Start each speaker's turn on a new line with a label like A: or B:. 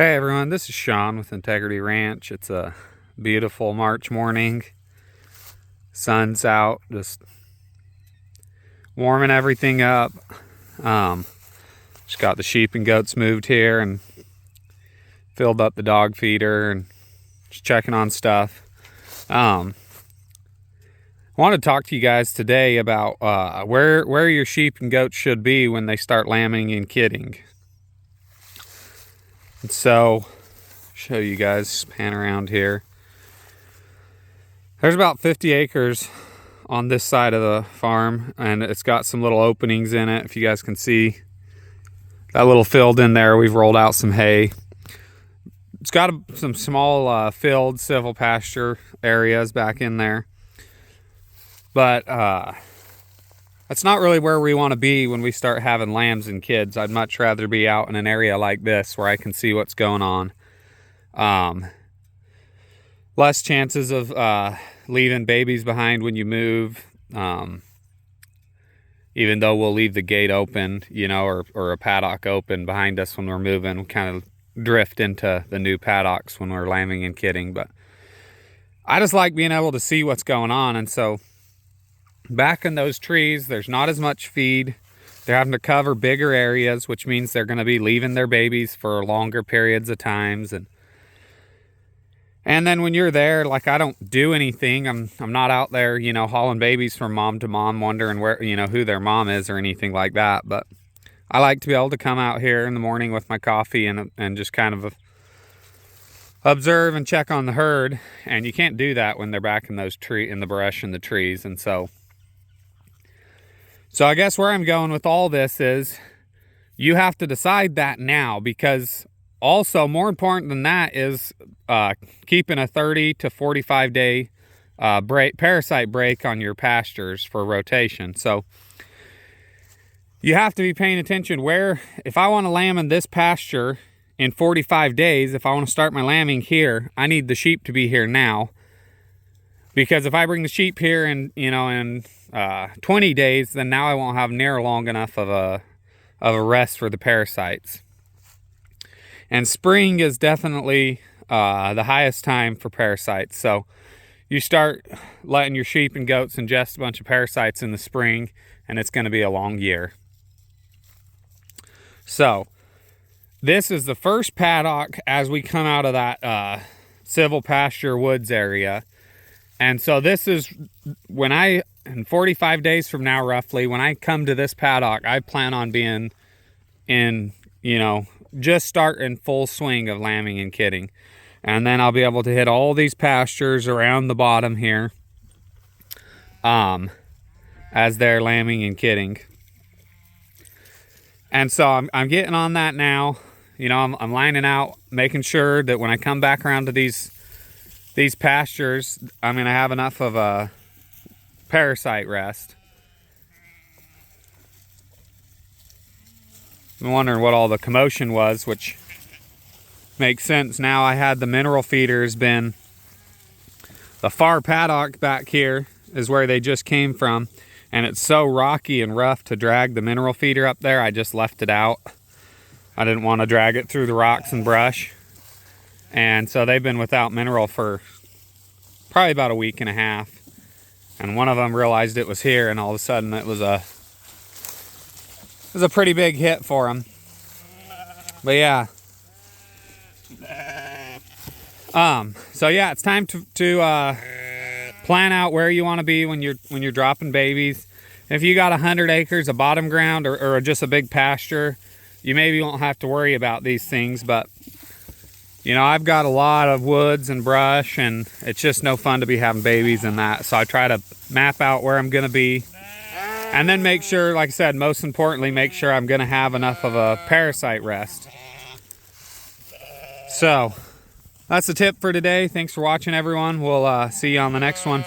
A: Hey everyone, this is Sean with Integrity Ranch. It's a beautiful March morning. Sun's out, just warming everything up. Just got the sheep and goats moved here and filled up the dog feeder and just checking on stuff. I want to talk to you guys today about where your sheep and goats should be when they start lambing and kidding. And so, show you guys, pan around here. There's about 50 acres on this side of the farm, and it's got some little openings in it. If you guys can see that little field in there, we've rolled out some hay. It's got some small filled civil pasture areas back in there, but that's not really where we want to be when we start having lambs and kids. I'd much rather be out in an area like this where I can see what's going on. Less chances of leaving babies behind when you move, even though we'll leave the gate open, you know, or a paddock open behind us when we're moving. We kind of drift into the new paddocks when we're lambing and kidding, but I just like being able to see what's going on. And so back in those trees, there's not as much feed. They're having to cover bigger areas, which means they're going to be leaving their babies for longer periods of times. And then when you're there, like, I don't do anything. I'm not out there, you know, hauling babies from mom to mom, wondering where, you know, who their mom is or anything like that. But I like to be able to come out here in the morning with my coffee and just kind of observe and check on the herd. And you can't do that when they're back in those in the brush and the trees. And so I guess where I'm going with all this is you have to decide that now, because also more important than that is keeping a 30 to 45 day parasite break on your pastures for rotation. So you have to be paying attention where, if I want to lamb in this pasture in 45 days, if I want to start my lambing here, I need the sheep to be here now. Because if I bring the sheep here in 20 days, then now I won't have near long enough of a rest for the parasites. And spring is definitely the highest time for parasites. So you start letting your sheep and goats ingest a bunch of parasites in the spring, and it's going to be a long year. So this is the first paddock as we come out of that civil pasture woods area. And so this is when in 45 days from now, roughly, when I come to this paddock, I plan on being in, just starting full swing of lambing and kidding. And then I'll be able to hit all these pastures around the bottom here as they're lambing and kidding. And so I'm getting on that now. I'm lining out, making sure that when I come back around to these pastures, I'm going to have enough of a parasite rest. I'm wondering what all the commotion was, which makes sense now. I had the mineral feeders been, the far paddock back here is where they just came from, and it's so rocky and rough to drag the mineral feeder up there, I just left it out. I didn't want to drag it through the rocks and brush. And so they've been without mineral for probably about a week and a half. And one of them realized it was here, and all of a sudden it was a pretty big hit for them. But yeah. So yeah, it's time to plan out where you want to be when you're dropping babies. If you got 100 acres of bottom ground or just a big pasture, you maybe won't have to worry about these things, but I've got a lot of woods and brush, and it's just no fun to be having babies in that. So I try to map out where I'm going to be, and then make sure, like I said, most importantly, make sure I'm going to have enough of a parasite rest. So that's the tip for today. Thanks for watching, everyone. We'll see you on the next one.